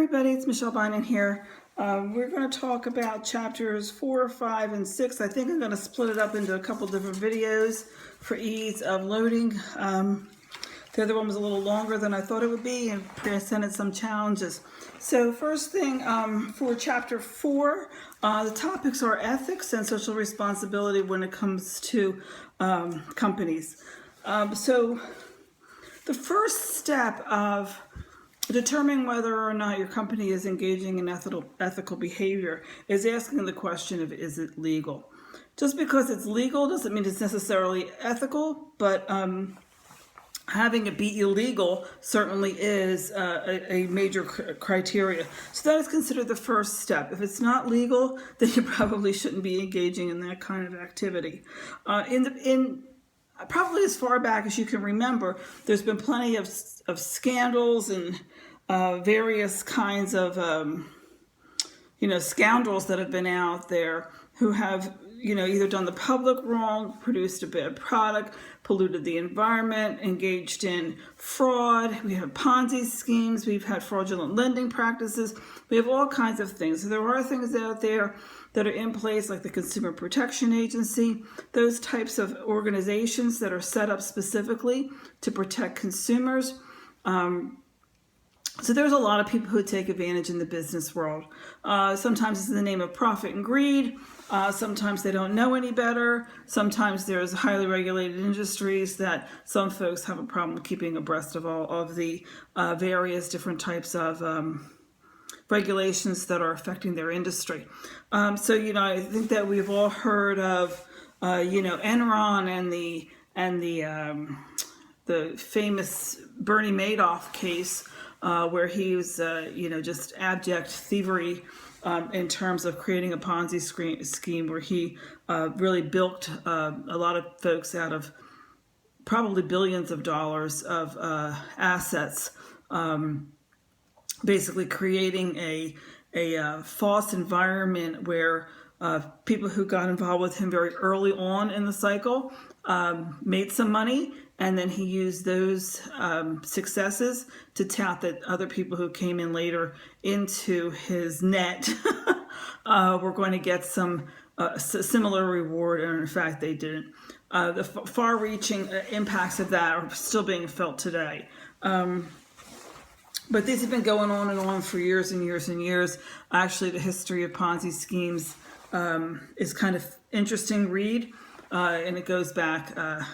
everybody, it's Michelle Bynum here. We're going to talk about chapters 4, 5, and 6. I think I'm going to split it up into a couple different videos for ease of loading. The other one was a little longer than I thought it would be and presented some challenges. So first thing for chapter 4, the topics are ethics and social responsibility when it comes to companies. So the first step of determining whether or not your company is engaging in ethical behavior is asking the question of, is it legal? Just because it's legal doesn't mean it's necessarily ethical, but having it be illegal certainly is a major criteria. So that is considered the first step. If it's not legal, then you probably shouldn't be engaging in that kind of activity. Probably as far back as you can remember, there's been plenty of scandals and various kinds of scoundrels that have been out there who have either done the public wrong, produced a bad product, polluted the environment, engaged in fraud. We have Ponzi schemes. We've had fraudulent lending practices. We have all kinds of things. So there are things out there that are in place, like the Consumer Protection Agency, those types of organizations that are set up specifically to protect consumers. So there's a lot of people who take advantage in the business world. Sometimes it's in the name of profit and greed. Sometimes they don't know any better. Sometimes there's highly regulated industries that some folks have a problem keeping abreast of all of the various different types of regulations that are affecting their industry. I think that we've all heard of, Enron and the famous Bernie Madoff case, where he was, just abject thievery in terms of creating a Ponzi scheme where he really bilked a lot of folks out of probably billions of dollars of assets, basically creating a false environment where people who got involved with him very early on in the cycle made some money, and then he used those successes to tout that other people who came in later into his net were going to get some similar reward, and in fact they didn't. The far-reaching impacts of that are still being felt today. But these have been going on and on for years and years and years. Actually, the history of Ponzi schemes is kind of interesting read. And it goes back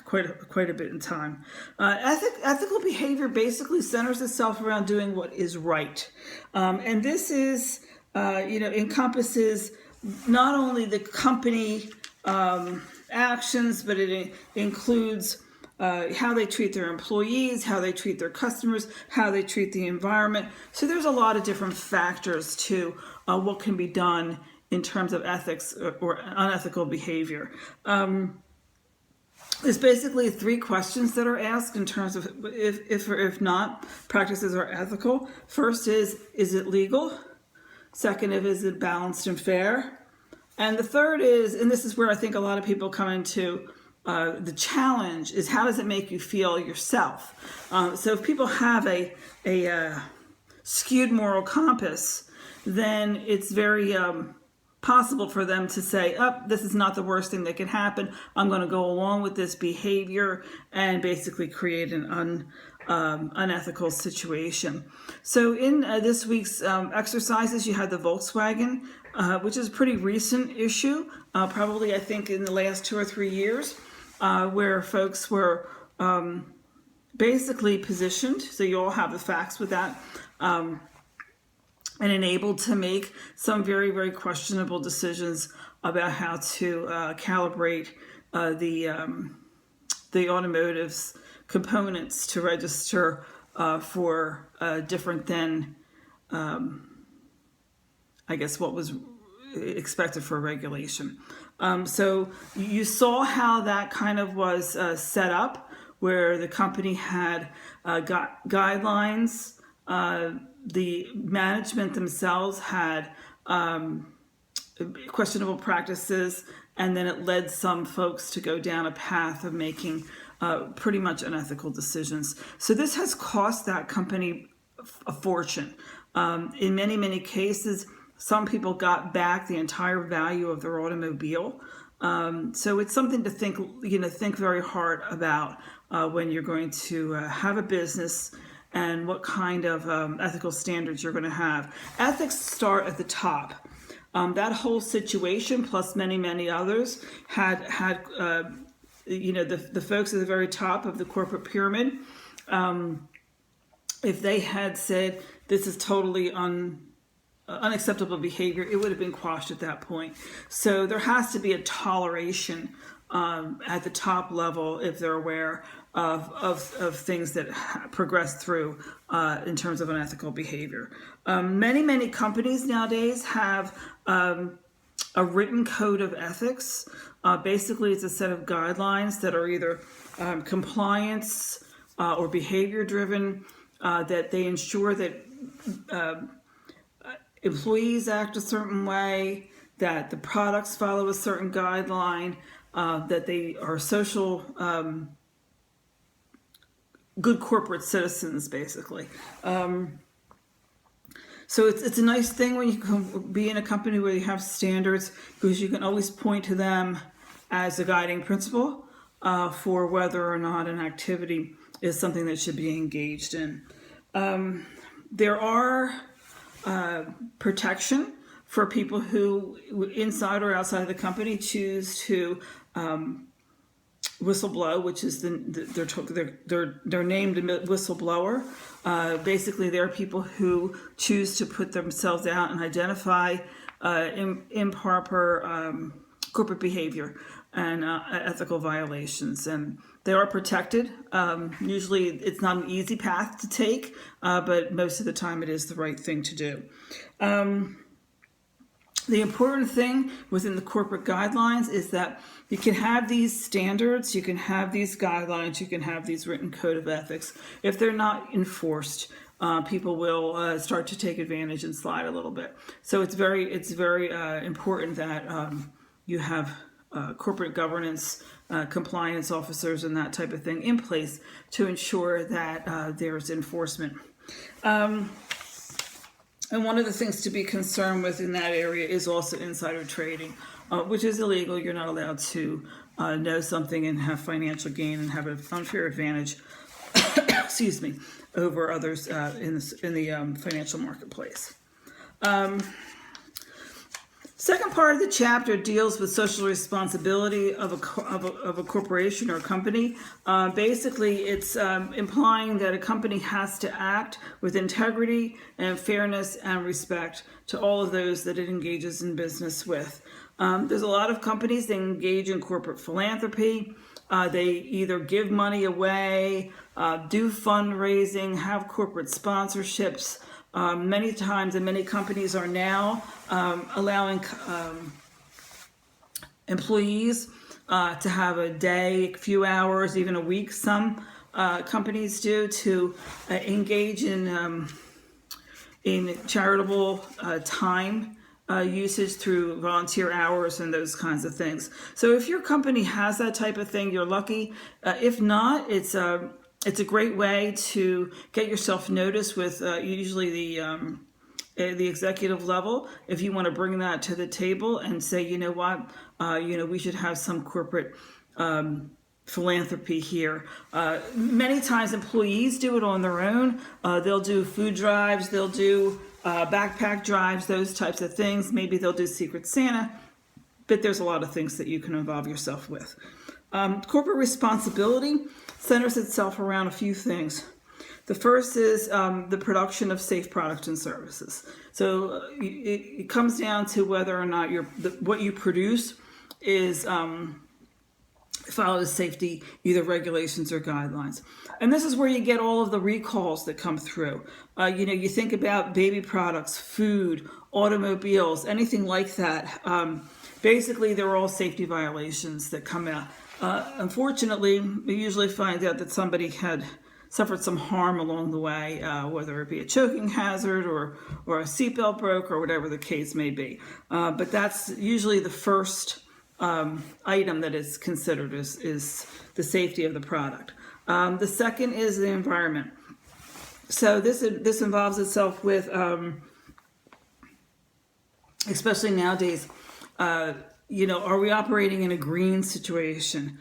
quite a bit in time. Ethical behavior basically centers itself around doing what is right. And this is, encompasses not only the company actions, but it includes how they treat their employees, how they treat their customers, how they treat the environment. So there's a lot of different factors to what can be done in terms of ethics or unethical behavior. There's basically 3 questions that are asked in terms of if or if not practices are ethical. First is it legal? Second is it balanced and fair? And the third is, and this is where I think a lot of people come into the challenge, is how does it make you feel yourself? So if people have a skewed moral compass, then it's very possible for them to say, this is not the worst thing that can happen. I'm going to go along with this behavior and basically create an unethical situation. So in this week's exercises, you had the Volkswagen, which is a pretty recent issue, probably I think in the last 2 or 3 years, where folks were basically positioned, so you all have the facts with that, and enabled to make some very, very questionable decisions about how to calibrate the automotive's components to register for different than, I guess, what was expected for regulation. So you saw how that kind of was set up, where the company had got guidelines. The management themselves had questionable practices, and then it led some folks to go down a path of making pretty much unethical decisions. So this has cost that company a fortune. In many, many cases, some people got back the entire value of their automobile. So it's something to think very hard about when you're going to have a business and what kind of ethical standards you're going to have. Ethics start at the top. That whole situation, plus many, many others, had the folks at the very top of the corporate pyramid. If they had said this is totally unacceptable behavior, it would have been quashed at that point. So there has to be a toleration at the top level if they're aware of things that progress through in terms of unethical behavior. Many companies nowadays have a written code of ethics. Basically, it's a set of guidelines that are either compliance or behavior driven, that they ensure that employees act a certain way, that the products follow a certain guideline, that they are social, good corporate citizens, basically. So it's a nice thing when you can be in a company where you have standards, because you can always point to them as a guiding principle for whether or not an activity is something that should be engaged in. There are protection for people who, inside or outside of the company, choose to whistleblow, which is they're named a whistleblower. Basically, there are people who choose to put themselves out and identify improper corporate behavior and ethical violations, and they are protected. Usually, it's not an easy path to take, but most of the time, it is the right thing to do. The important thing within the corporate guidelines is that you can have these standards, you can have these guidelines, you can have these written code of ethics. If they're not enforced, people will start to take advantage and slide a little bit. So it's very important that you have corporate governance, compliance officers, and that type of thing in place to ensure that there's enforcement. And one of the things to be concerned with in that area is also insider trading, which is illegal. You're not allowed to know something and have financial gain and have an unfair advantage, excuse me, over others in the financial marketplace. Second part of the chapter deals with social responsibility of a corporation or a company. Basically, it's implying that a company has to act with integrity and fairness and respect to all of those that it engages in business with. There's a lot of companies that engage in corporate philanthropy. They either give money away, do fundraising, have corporate sponsorships. Many times, and many companies are now allowing employees to have a day, a few hours, even a week. Some companies do, to engage in charitable time usage through volunteer hours and those kinds of things. So if your company has that type of thing, you're lucky. If not, it's a great way to get yourself noticed with usually the executive level. If you want to bring that to the table and say, you know what, we should have some corporate philanthropy here. Many times employees do it on their own. They'll do food drives, they'll do backpack drives, those types of things. Maybe they'll do Secret Santa, but there's a lot of things that you can involve yourself with. Corporate responsibility centers itself around a few things. The first is the production of safe products and services. So it comes down to whether or not what you produce is follows safety, either regulations or guidelines. And this is where you get all of the recalls that come through. You think about baby products, food, automobiles, anything like that. Basically, they're all safety violations that come out. Unfortunately, we usually find out that somebody had suffered some harm along the way, whether it be a choking hazard or a seatbelt broke or whatever the case may be. But that's usually the first item that is considered is the safety of the product. The second is the environment. So this involves itself with, especially nowadays, are we operating in a green situation?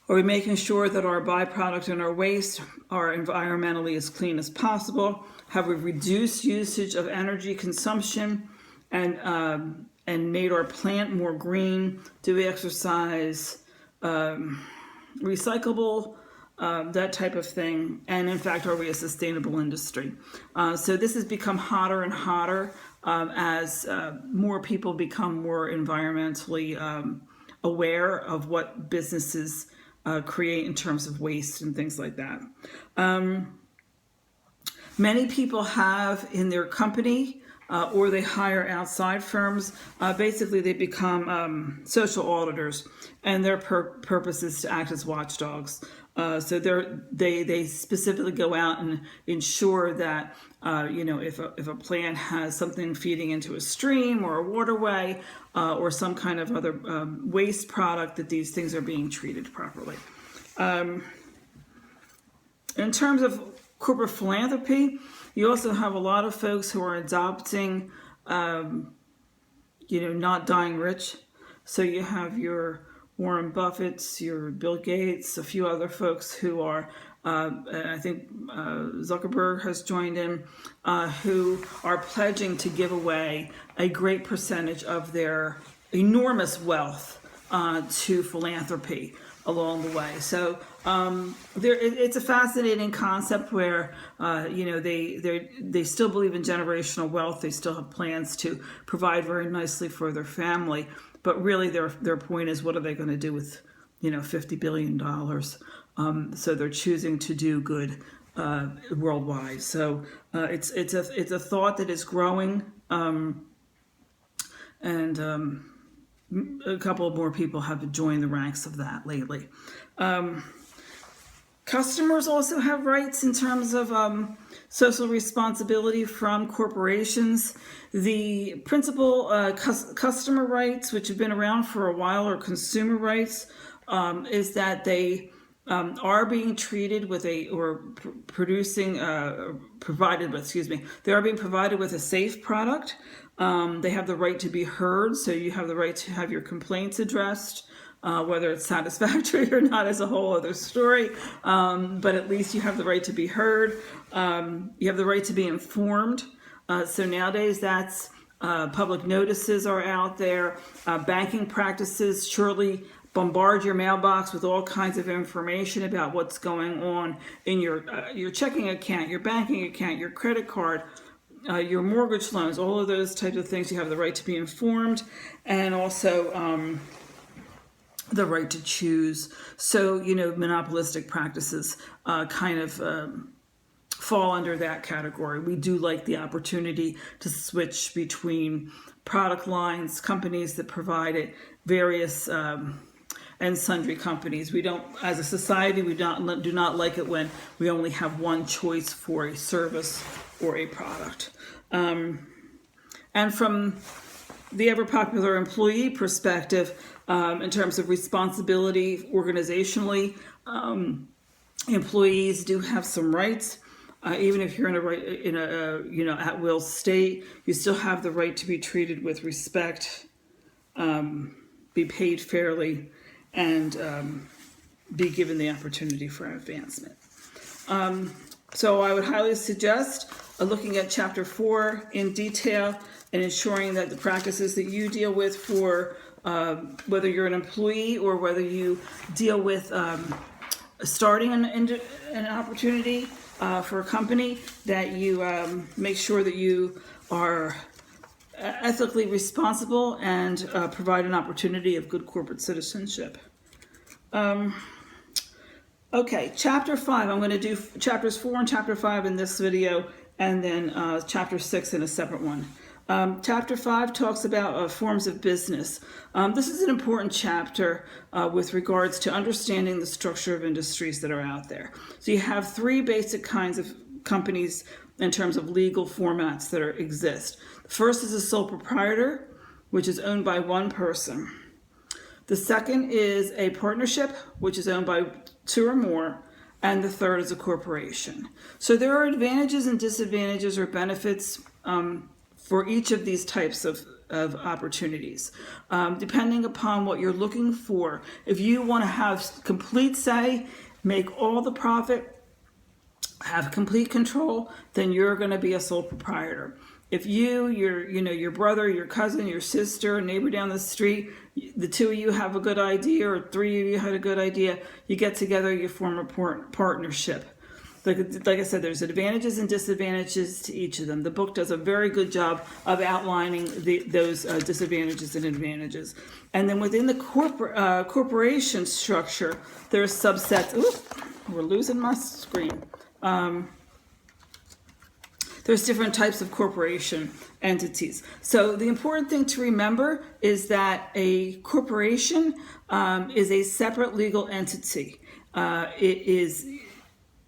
Are we making sure that our byproduct and our waste are environmentally as clean as possible? Have we reduced usage of energy consumption and made our plant more green? Do we exercise recyclable, that type of thing? And in fact, are we a sustainable industry? So this has become hotter and hotter as more people become more environmentally aware of what businesses create in terms of waste and things like that. Many people have in their company or they hire outside firms. Basically, they become social auditors, and their purpose is to act as watchdogs. So they specifically go out and ensure that if a plant has something feeding into a stream or a waterway or some kind of other waste product, that these things are being treated properly. In terms of corporate philanthropy, you also have a lot of folks who are adopting, not dying rich. So you have your Warren Buffett's, your Bill Gates, a few other folks who are, I think Zuckerberg has joined in, who are pledging to give away a great percentage of their enormous wealth to philanthropy along the way. So it's a fascinating concept where they still believe in generational wealth. They still have plans to provide very nicely for their family, but really their point is, what are they going to do with $50 billion? So they're choosing to do good worldwide. So it's a thought that is growing, and a couple more people have joined the ranks of that lately. Customers also have rights in terms of social responsibility from corporations. The principal customer rights, which have been around for a while, or consumer rights, is that they are being treated with they are being provided with a safe product. They have the right to be heard, so you have the right to have your complaints addressed. Whether it's satisfactory or not is a whole other story, but at least you have the right to be heard. You have the right to be informed. So nowadays that's public notices are out there. Banking practices surely bombard your mailbox with all kinds of information about what's going on in your checking account, your banking account, your credit card, your mortgage loans, all of those types of things. You have the right to be informed, and also the right to choose. So, monopolistic practices kind of fall under that category. We do like the opportunity to switch between product lines, companies that provide it, various and sundry companies. We don't, as a society, do not like it when we only have one choice for a service or a product. And from the ever popular employee perspective, in terms of responsibility organizationally, employees do have some rights. Even if you're in a at will state, you still have the right to be treated with respect, be paid fairly, and be given the opportunity for advancement. So I would highly suggest looking at Chapter 4 in detail and ensuring that the practices that you deal with for whether you're an employee or whether you deal with starting an opportunity for a company, that you make sure that you are ethically responsible and provide an opportunity of good corporate citizenship. Okay, Chapter 5. I'm going to do Chapters 4 and Chapter 5 in this video, and then Chapter 6 in a separate one. Chapter 5 talks about forms of business. This is an important chapter with regards to understanding the structure of industries that are out there. So you have three basic kinds of companies in terms of legal formats that exist. The first is a sole proprietor, which is owned by one person. The second is a partnership, which is owned by two or more. and the third is a corporation. So there are advantages and disadvantages or benefits for each of these types of opportunities, depending upon what you're looking for. If you want to have complete say, make all the profit, have complete control, then you're going to be a sole proprietor. If your brother, your cousin, your sister, neighbor down the street, the two of you have a good idea, or three of you had a good idea, you get together, you form a partnership. Like I said, there's advantages and disadvantages to each of them. The book does a very good job of outlining those disadvantages and advantages. And then within the corporation structure, there's subsets. Ooh, we're losing my screen. There's different types of corporation entities. So the important thing to remember is that a corporation is a separate legal entity.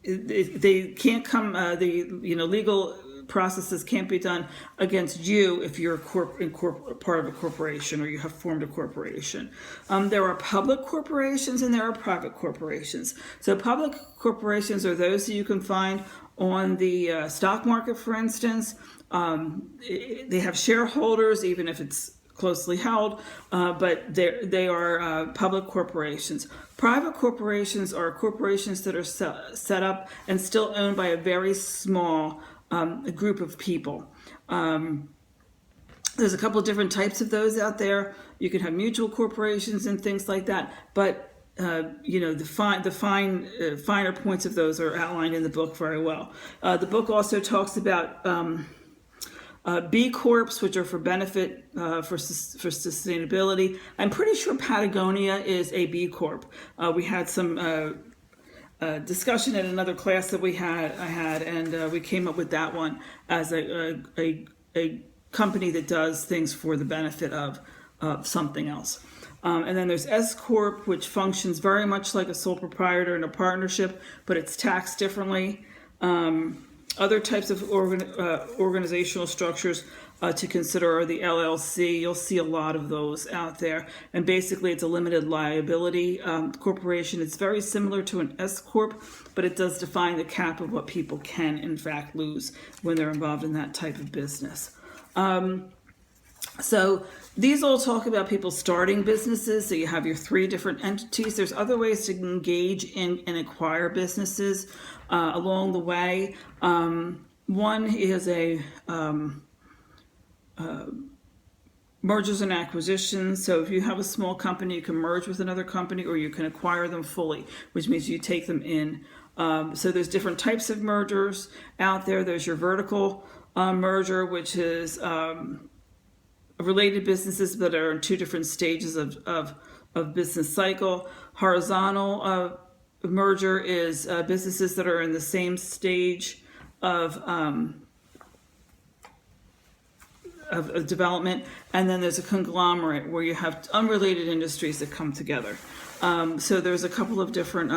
They can't come, legal processes can't be done against you if you're part of a corporation or you have formed a corporation. There are public corporations and there are private corporations. So public corporations are those that you can find on the stock market, for instance. They have shareholders, even if it's closely held, but they are public corporations. Private corporations are corporations that are set up and still owned by a very small group of people. There's a couple of different types of those out there. You can have mutual corporations and things like that, but the finer points of those are outlined in the book very well. The book also talks about B Corps, which are for benefit, for sustainability. I'm pretty sure Patagonia is a B Corp. We had some discussion in another class that I had, and we came up with that one as a company that does things for the benefit of something else. And then there's S Corp, which functions very much like a sole proprietor in a partnership, but it's taxed differently. Other types of organizational structures to consider are the LLC. You'll see a lot of those out there. And basically, it's a limited liability corporation. It's very similar to an S Corp, but it does define the cap of what people can, in fact, lose when they're involved in that type of business. So these all talk about people starting businesses. So you have your three different entities. There's other ways to engage in and acquire businesses along the way. One is a mergers and acquisitions. So if you have a small company, you can merge with another company, or you can acquire them fully, which means you take them in. So there's different types of mergers out there. There's your vertical merger, which is related businesses that are in two different stages of business cycle. Horizontal merger is businesses that are in the same stage of development, and then there's a conglomerate where you have unrelated industries that come together. So there's a couple of different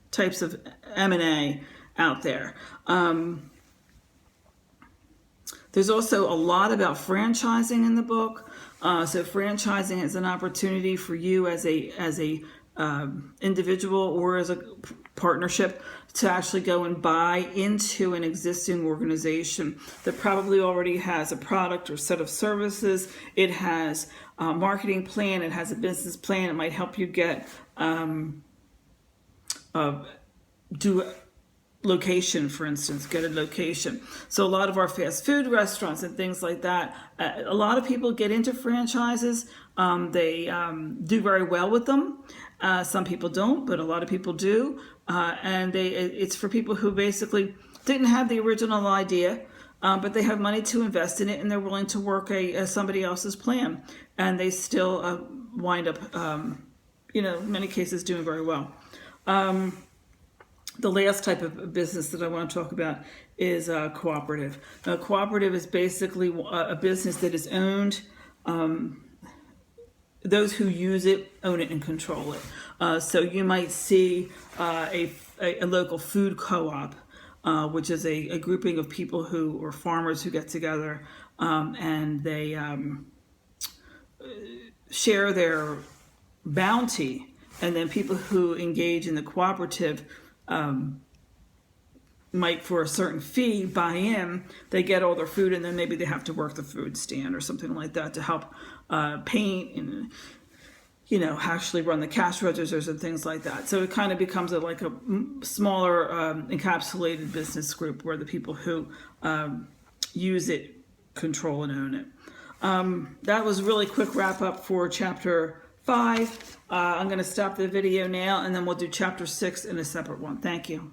types of M&A out there. There's also a lot about franchising in the book. So franchising is an opportunity for you as a individual or as a partnership to actually go and buy into an existing organization that probably already has a product or set of services. It has a marketing plan. It has a business plan. It might help you get location, for instance, get a location. So a lot of our fast food restaurants and things like that, a lot of people get into franchises. They do very well with them. Some people don't, but a lot of people do. And it's for people who basically didn't have the original idea, but they have money to invest in it, and they're willing to work somebody else's plan. And they still wind up, in many cases, doing very well. The last type of business that I want to talk about is cooperative. Now, cooperative is basically a business that is owned. Those who use it own it and control it. So you might see a local food co-op, which is a grouping of people or farmers who get together and they share their bounty. And then people who engage in the cooperative might, for a certain fee, buy in, they get all their food, and then maybe they have to work the food stand or something like that to help paint and, you know, actually run the cash registers and things like that. So it kind of becomes like a smaller encapsulated business group where the people who use it control and own it. That was a really quick wrap up for chapter 5. I'm going to stop the video now, and then we'll do chapter 6 in a separate one. Thank you.